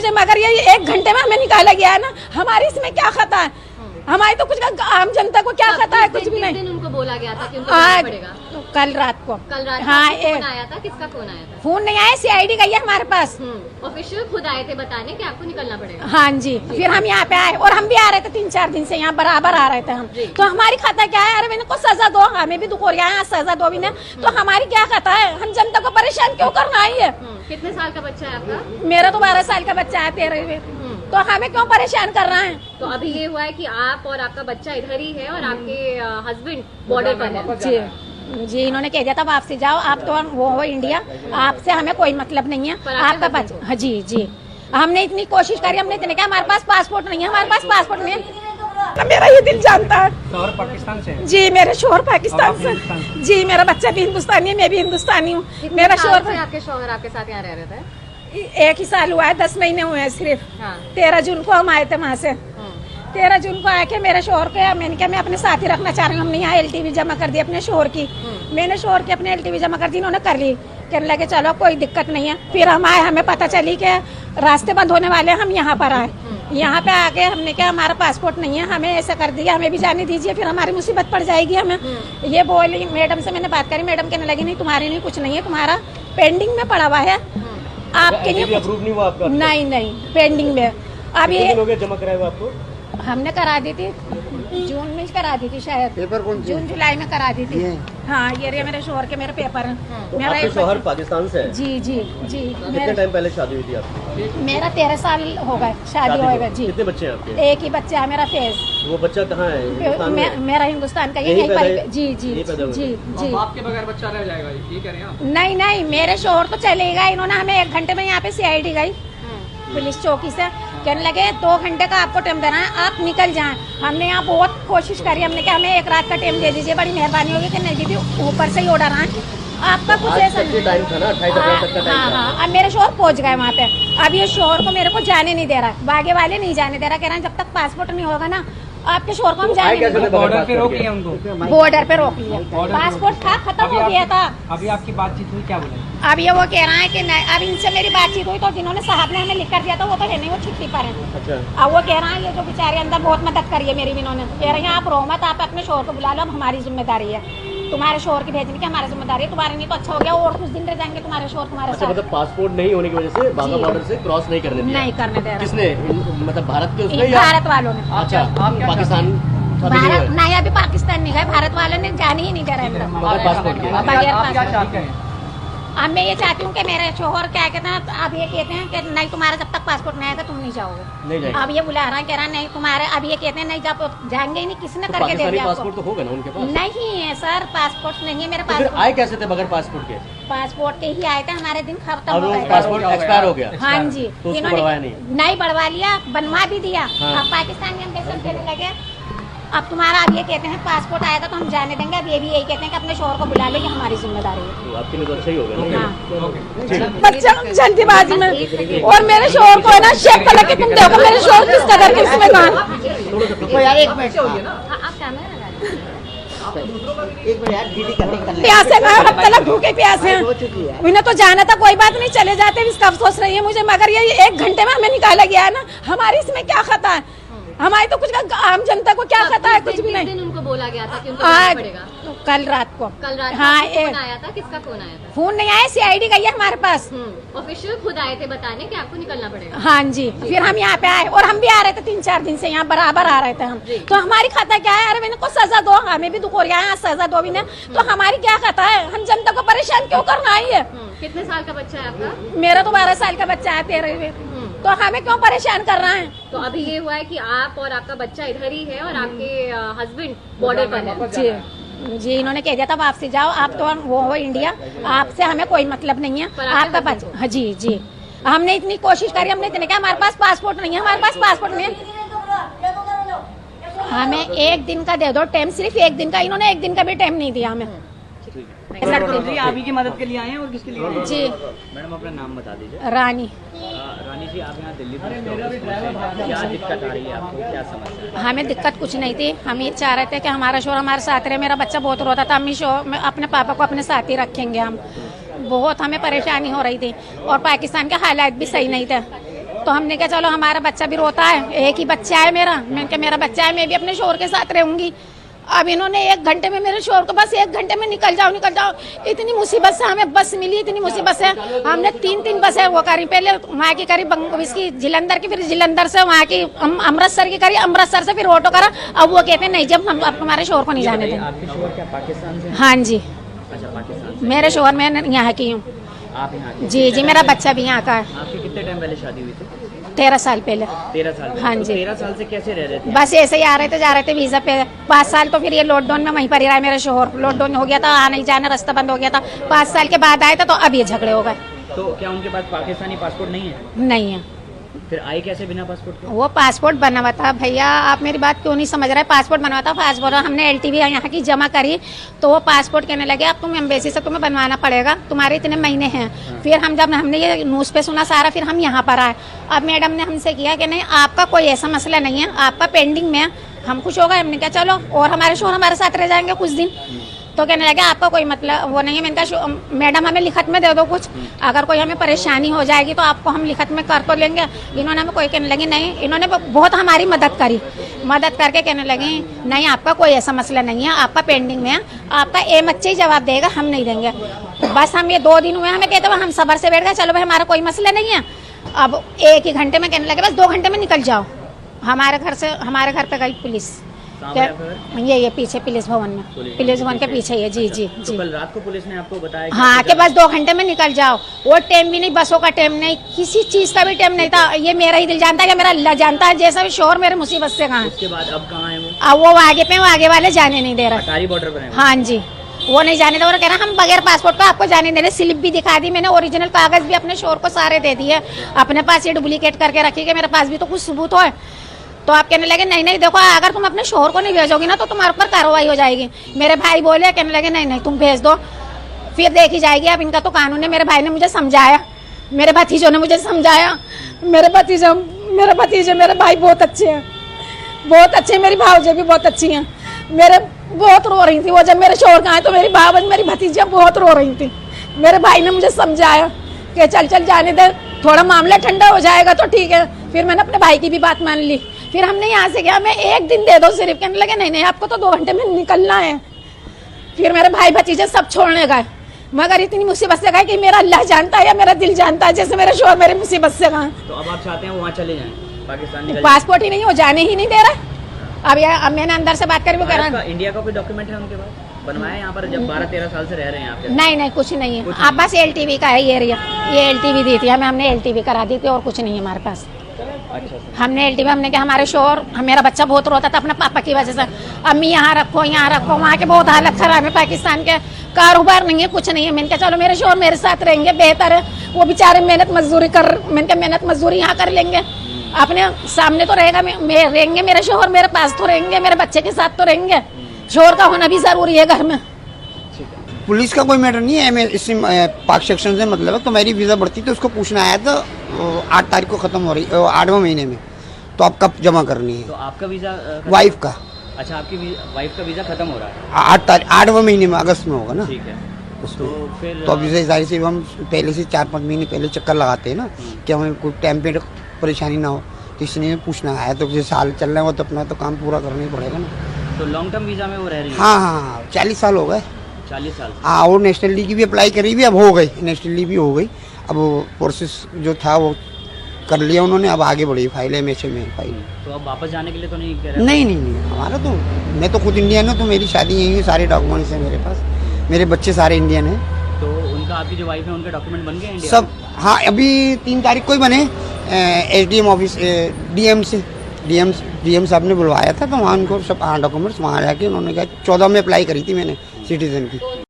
मुझे, मगर ये 1 घंटे में हमें निकाला गया है ना। हमारी इसमें क्या खता है? हमारी तो कुछ आम जनता को क्या खता है? कुछ भी नहीं। दिन उनको बोला गया था कि उनको जाना पड़ेगा। कल रात को हाँ, फोन आया था। किसका फोन आया था? फोन नहीं आया, CID गई है हमारे पास। ऑफिशियल खुद आए थे बताने कि आपको निकलना पड़ेगा। हाँ जी, फिर हम यहाँ पे आए और हम भी आ रहे थे 3-4 दिन से यहाँ बराबर आ रहे थे हम। तो हमारी खाता क्या है? अरे इनको सजा दो, हमें भी दुख हो रहा है, सजा दो भी ना। तो हमारी क्या खाता है? हम जनता को परेशान क्यों करना है? कितने साल का बच्चा है आपका? मेरा तो 12 साल का बच्चा है, 13 तो हमें क्यों परेशान कर रहे हैं? तो अभी ये हुआ है कि आप और आपका बच्चा इधर ही है और आपके हस्बैंड बॉर्डर पर है। जी, इन्होंने कह दिया था वापसी जाओ, आप तो वो हो इंडिया, आपसे हमें कोई मतलब नहीं है। आपका बच्चा, हाँ जी, हमने इतनी कोशिश करी, हमने इतने कहा हमारे पास पासपोर्ट नहीं है, हमारे पास पासपोर्ट नहीं है। मेरा ये दिल जानता है। शोहर पाकिस्तान से? जी, मेरे शोहर पाकिस्तान से। जी, मेरा बच्चा भी हिंदुस्तानी है, मैं भी हिंदुस्तानी हूँ। मेरा शोहर, आपके शोहर आपके साथ यहाँ रह रहे थे? 1 ही साल हुआ है, 10 महीने हुए हैं सिर्फ। 13 जून को हम आए थे वहाँ से। 13 जून को आके मेरे शोहर के, मैंने कहा मैं अपने साथ ही रखना चाह रही हूँ। हमने यहाँ LTV जमा कर दी अपने शोहर की। मैंने शोहर की अपने LTV जमा कर दी, इन्होंने कर ली। कहने लगे चलो कोई दिक्कत नहीं है। फिर हम आए, हमें पता चली कि रास्ते बंद होने वाले, हम यहाँ पर आए। यहाँ पे आके हमने कहा हमारा पासपोर्ट नहीं है, हमें ऐसा कर दिया, हमें भी जाने दीजिए, फिर हमारी मुसीबत पड़ जाएगी हमें। ये बोली, मैडम से मैंने बात करी, मैडम कहने लगी नहीं तुम्हारे नहीं कुछ नहीं है, तुम्हारा पेंडिंग में पड़ा हुआ है, आपके लिए अप्रूव नहीं हुआ आपका? नहीं पेंडिंग में। अब ये हो गया जमा कराया हुआ आपको? हमने करा दी थी, जून में करा दी थी शायद, पेपर कौन जून जुलाई में करा दी थी। हाँ, ये रहे मेरे शोहर के मेरे पेपर हैं। तो आपके शोहर पाकिस्तान से है? जी। कितने टाइम पहले शादी हुई थी आपकी? मेरा 13 साल हो गए शादी हो गए। जी। कितने बच्चे हैं आपके? 1 ही बच्चा है मेरा फैज। वो बच्चा कहाँ है? मेरा हिंदुस्तान का यहीं पर। जी। आपके बगैर बच्चा रह जाएगा, ये कह रहे हैं आप? नहीं, मेरे शोहर तो चलेगा। इन्होंने हमें 1 घंटे में यहाँ पे CID गई पुलिस चौकी से, कहने लगे 2 घंटे का आपको टाइम देना है, आप निकल जाएं। हमने यहाँ बहुत कोशिश करी, हमने कहा हमें 1 रात का टाइम दे दीजिए, बड़ी मेहरबानी होगी। कि नहीं दीदी, ऊपर से ही ऑर्डर आए, आपका कुछ ऐसा नहीं। टाइम था ना, 28 अप्रैल तक का टाइम था। हाँ, अब मेरे शोहर पहुँच गए वहाँ पे। अब ये शोहर को मेरे को जाने नहीं दे रहा, बागे वाले नहीं जाने दे रहा, कह रहे हैं जब तक पासपोर्ट नहीं होगा ना आपके शोहर को हम जाने नहीं देंगे। बॉर्डर पे रोक लिया उनको? बॉर्डर पे रोक लिया, पासपोर्ट था खत्म हो गया था। अभी आपकी बातचीत हुई, क्या बोले? अब ये वो कह रहा है कि नहीं, अब इनसे मेरी बातचीत हुई तो जिन्होंने साहब ने हमें लिख कर दिया था वो तो है नहीं, वो छुट्टी पर है। अच्छा। अब वो कह रहा है ये जो बेचारे अंदर बहुत मदद करी है मेरी भी, इन्होंने कह रहे हैं आप रो मत, आप अपने शोहर को बुला लो, अब हमारी जिम्मेदारी है, तुम्हारे शोहर की भेजने की हमारी जिम्मेदारी है, तुम्हारे नहीं तो अच्छा हो गया और कुछ दिन रह जाएंगे तुम्हारे शोहर तुम्हारे साथ। मतलब पासपोर्ट नहीं होने की वजह से बाघा बॉर्डर से क्रॉस नहीं करने दिया? नहीं करने दे रहा। किसने? मतलब भारत के उसने या भारत वालों ने? अच्छा, पाकिस्तान? भारत नहीं, अभी पाकिस्तान नहीं गए, भारत वालों ने जाने ही नहीं दे रहे हैं। बगैर पासपोर्ट के? बगैर आप क्या पासपोर्ट। चाहते हैं? अब मैं ये चाहती हूँ कि मेरे शोहर क्या कहते हैं, अब ये कहते हैं कि नहीं तुम्हारा जब तक पासपोर्ट नहीं आएगा तुम नहीं जाओगे। नहीं जाएंगे? अब ये बुला रहा है, कह रहा है नहीं तुम्हारे, अब ये कहते हैं नहीं जब जाएंगे ही नहीं, किसने तो करके दे पाकिस्तानी दिया पासपोर्ट आपको? तो होगा ना उनके पास? नहीं है सर, पासपोर्ट नहीं है मेरे तो फिर पास। आए कैसे थे बगैर पासपोर्ट के? पासपोर्ट के ही आए थे, हमारे दिन खत्म अब हो वो गए थे। पासपोर्ट एक्सपायर हो गया? हाँ जी, तो उसको बढ़वाया नहीं बढ़वा लिया, बनवा भी दिया। हाँ। अब पाकिस्तानी एम्बेसडर कहने लगे अब तुम्हारा, अब ये कहते हैं पासपोर्ट आएगा तो हम जाने देंगे। अब ये भी यही कहते हैं कि अपने शोहर को बुला लो, ये हमारी जिम्मेदारी है। तो आपके लिए तो अच्छा ही होगा ना? हाँ। बच्चा जल्दीबाजी में, और मेरे शोहर को है ना शेप कलर के, तुम देखो मेरे शोहर किस कलर के इसमें कहा। प्यासे ना, अब तक भूखे प्यासे हैं, उन्हें तो जाना था, कोई बात नहीं चले जाते, इसका अफसोस रही है मुझे, मगर ये 1 घंटे में हमें निकाला गया है ना। हमारी इसमें क्या खता है? हमारी तो कुछ आम जनता को क्या खता है? कुछ भी नहीं। दिन उनको बोला गया था कि उनको जाना पड़ेगा? कल रात को। हाँ, फोन आया था। किसका फोन आया था? फोन नहीं आया, CID गई है हमारे पास। ऑफिशियल खुद आए थे बताने कि आपको निकलना पड़ेगा। हाँ जी, फिर हम यहाँ पे आए और हम भी आ रहे थे 3-4 दिन से यहाँ बराबर आ रहे थे हम। तो हमारी खाता क्या है? अरे इनको सजा दो, हमें भी दुख हो रहा है, सजा दो भी ना। तो हमारी क्या खाता है? हम जनता को परेशान क्यों करना है? कितने साल का बच्चा है आपका? मेरा तो 12 साल का बच्चा है, 13 तो हमें क्यों परेशान कर रहे हैं? तो अभी ये हुआ है कि आप और आपका बच्चा इधर ही है और आपके हस्बैंड बॉर्डर पर है। जी, इन्होंने कह दिया था वापसी जाओ, आप तो वो हो इंडिया, आपसे हमें कोई मतलब नहीं है, आपका बच्चा। हाँ जी, हमने इतनी कोशिश करी, हमने इतने कहा हमारे पास पासपोर्ट नहीं है, हमारे पास पासपोर्ट नहीं है, हमें 1 दिन का दे दो टाइम, सिर्फ 1 दिन का। इन्होंने 1 दिन का भी टाइम नहीं दिया हमें। जी, आप ही की मदद के लिए आए हैं और किसके लिए आए हैं? जी, मैडम अपना नाम बता दीजिए। रानी। रानी जी, आप यहाँ दिल्ली पुलिस के ऑफिस में क्या दिक्कत आ रही है आपको, क्या समस्या है? हमें दिक्कत कुछ नहीं थी, हम ये चाह रहे थे कि हमारा शोहर हमारे साथ रहे। मेरा बच्चा बहुत रोता था, हम अपने पापा को अपने साथ ही रखेंगे हम। बहुत हमें परेशानी हो रही थी और पाकिस्तान के हालात भी सही नहीं थे, तो हमने कहा चलो हमारा बच्चा भी रोता है, एक ही बच्चा है मेरा, मैंने कहा मेरा बच्चा है, मैं भी अपने शोहर के साथ रहूंगी। अब इन्होंने 1 घंटे में मेरे शोहर को बस 1 घंटे में निकल जाओ। इतनी मुसीबत से हमें बस मिली, इतनी मुसीबत से हमने 3 बसें वो करी, पहले वहाँ की करी इसकी जलंधर की, फिर जलंधर से वहाँ की अमृतसर की करी, अमृतसर से फिर ऑटो करा। अब वो कहते हैं नहीं, जब हम हमारे शोहर को नहीं जाने देंगे। आपके शोहर क्या पाकिस्तान से? हाँ जी, अच्छा, पाकिस्तान से। मेरे शोहर मैं यहाँ की हूँ। आप यहाँ के? जी, मेरा बच्चा भी यहाँ का है। आपकी कितने टाइम पहले शादी हुई थी? 13 साल पहले। 13 साल पहले। हाँ तो जी। 13 साल से कैसे रह रहे थे? बस ऐसे ही आ रहे थे, जा रहे थे वीजा पे। 5 साल तो फिर ये लॉकडाउन में वहीं पर ही रहा है मेरा शोहर। लॉकडाउन हो गया था, आना ही जाना रास्ता बंद हो गया था। 5 साल के बाद आए थे, तो अब ये झगड़े हो गए। तो क्या उनके पास पाकिस्तानी पासपोर्ट नहीं है? नहीं है, फिर आए कैसे बिना पासपोर्ट के? वो पासपोर्ट बना हुआ था। भैया आप मेरी बात क्यों नहीं समझ रहे? पासपोर्ट बना हुआ था, पासपोर्ट हमने LTV यहाँ की जमा करी, तो वो पासपोर्ट कहने लगे अब तुम एम्बेसी से तुम्हें बनवाना पड़ेगा, तुम्हारे इतने महीने हैं। फिर हम जब हमने ये न्यूज़ पे सुना सारा, फिर हम यहाँ पर आए। अब मैडम ने हमसे किया कि नहीं आपका कोई ऐसा मसला नहीं है, आपका पेंडिंग में है। हम खुश हो गए, हमने कहा चलो, और हमारे शोहर हमारे साथ रह जाएंगे कुछ दिन। तो कहने लगे आपका कोई मतलब वो नहीं है। मैंने कहा मैडम हमें लिखत में दे दो कुछ, अगर कोई हमें परेशानी हो जाएगी तो आपको हम लिखत में कर तो लेंगे। इन्होंने हमें कोई कहने लगी नहीं, इन्होंने बहुत हमारी मदद करी, मदद करके कहने लगी नहीं आपका कोई ऐसा मसला नहीं है, आपका पेंडिंग में है, आपका बच्चे ही जवाब देगा, हम नहीं देंगे। बस हम ये 2 दिन हुए हमें कहते हुए हम सबर से बैठ गए, चलो भाई हमारा कोई मसला नहीं है। अब 1 ही घंटे में कहने लगे बस 2 घंटे में निकल जाओ। हमारे घर पे गई पुलिस, ये पीछे पुलिस भवन में, पुलिस भवन के पीछे ही है। जी जी तो जी। कल रात को पुलिस ने आपको बताया हाँ कि बस 2 घंटे में निकल जाओ। वो टाइम भी नहीं, बसों का टाइम नहीं, किसी चीज का भी टाइम नहीं था। ये मेरा ही दिल जानता है, मेरा अल्लाह जानता है, जैसा भी शोहर मेरे मुसीबत से कहाँ है। उसके बाद अब कहाँ है वो? अब वो आगे पे, वो आगे वाले जाने नहीं दे रहे। अटारी बॉर्डर पर है? हाँ जी, वो नहीं जाने दे। और कह रहा हम बगैर पासपोर्ट का आपको जाने दे रहे। स्लिप भी दिखा दी मैंने, ओरिजिनल कागज भी अपने शोहर को सारे दे दिए, अपने पास ये डुप्लीकेट करके रखी कि मेरे पास भी तो कुछ सबूत हो। तो आप कहने लगे नहीं नहीं देखो, अगर तुम अपने शोहर को नहीं भेजोगी ना तो तुम्हारे ऊपर कार्रवाई हो जाएगी। मेरे भाई बोले, कहने लगे नहीं नहीं तुम भेज दो, फिर देखी जाएगी। अब इनका तो कानून है। मेरे भाई ने मुझे समझाया, मेरे भतीजों ने मुझे समझाया। मेरे भतीजे मेरे भाई बहुत अच्छे हैं, बहुत अच्छे। मेरी भावजी भी बहुत अच्छी हैं। मेरे बहुत रो रही थी वो, जब मेरे शोहर का आए तो मेरी भावज मेरी भतीजियाँ बहुत रो रही थी। मेरे भाई ने मुझे समझाया कि चल जाने दे, थोड़ा मामला ठंडा हो जाएगा तो ठीक है। फिर मैंने अपने भाई की भी बात मान ली। फिर हमने यहाँ से गया, मैं 1 दिन दे दो सिर्फ। कहने लगे नहीं नहीं आपको तो 2 घंटे में निकलना है। फिर मेरे भाई भतीजे सब छोड़ने गए, मगर इतनी मुसीबत से गए कि मेरा अल्लाह जानता है या मेरा दिल जानता है, जैसे मेरे शोहर मेरी मुसीबत से गए। तो अब आप चाहते हैं वहाँ चले जाएं, पाकिस्तान निकल जाएं? पासपोर्ट ही नहीं, वो जाने ही नहीं दे रहा। अब मैंने अंदर से बात करी, वो कह रहा है इंडिया का कोई डॉक्यूमेंट है उनके पास बनवाया यहाँ पर, जब 12-13 साल से रह रहे हैं यहाँ पे? नहीं कुछ नहीं है। अब बस LTV का है ये एरिया, ये LTV दी थी हमें, हमने LTV करा दी थी और कुछ नहीं है हमारे पास। अच्छा। हमने LTV, हमने कहा हमारे शोहर, मेरा बच्चा बहुत रोता था अपने पापा की वजह से, अम्मी यहाँ रखो यहाँ रखो। वहाँ के बहुत हालत खराब है, पाकिस्तान के कारोबार नहीं है, कुछ नहीं है। मैंने कहा चलो मेरे शोहर मेरे साथ रहेंगे बेहतर है, वो बेचारे मेहनत मजदूरी मैंने कहा मेहनत मजदूरी यहाँ कर लेंगे, अपने सामने तो रहेगा, रहेंगे मेरे शोहर, मेरे पास तो रहेंगे, मेरे बच्चे के साथ तो रहेंगे। शोहर का होना भी जरूरी है घर में। पुलिस का कोई मैटर नहीं है, मैं इससे पाक सेक्शन से मतलब है। तो मेरी वीज़ा बढ़ती तो उसको पूछना आया था, 8 तारीख को ख़त्म हो रही, 8वें महीने में, तो आप कब जमा करनी है? तो आपका वीज़ा वाइफ का? अच्छा, आपकी वाइफ का वीज़ा खत्म हो रहा है 8 तारीख, 8वें महीने में, अगस्त में होगा ना। ठीक है। तो फिर तो अभी से जाहिर से हम पहले से 4-5 महीने पहले चक्कर लगाते हैं ना, कि हमें कोई टाइम पे परेशानी ना हो। तो इसलिए पूछना आया, तो जैसे साल चल रहा है वो तो अपना तो काम पूरा करना ही पड़ेगा ना। तो लॉन्ग टर्म वीज़ा में वो रह रही है? हाँ 40 साल हो गए। 40 साल? हाँ, और नेशनलिटी की भी अप्लाई करी भी, अब हो गई, नेशनलिटी भी हो गई। अब प्रोसेस जो था वो कर लिया उन्होंने, अब आगे बढ़ी फाइल MHA में फाइल। तो अब वापस जाने के लिए तो नहीं कह रहे? नहीं, हमारा तो, मैं तो खुद इंडियन हूँ, तो मेरी शादी यहीं हुई, सारे डॉक्यूमेंट्स हैं मेरे पास, मेरे बच्चे सारे इंडियन हैं। तो उनका, आपकी जो वाइफ है उनके डॉक्यूमेंट बन गए इंडिया सब? हाँ, अभी 3 तारीख को ही बने। SDM ऑफिस, DM साहब ने बुलवाया था, तो वहाँ उनको सब डॉक्यूमेंट्स वहाँ जाके उन्होंने कहा, 14 में अप्लाई करी थी मैंने सिटीजन की।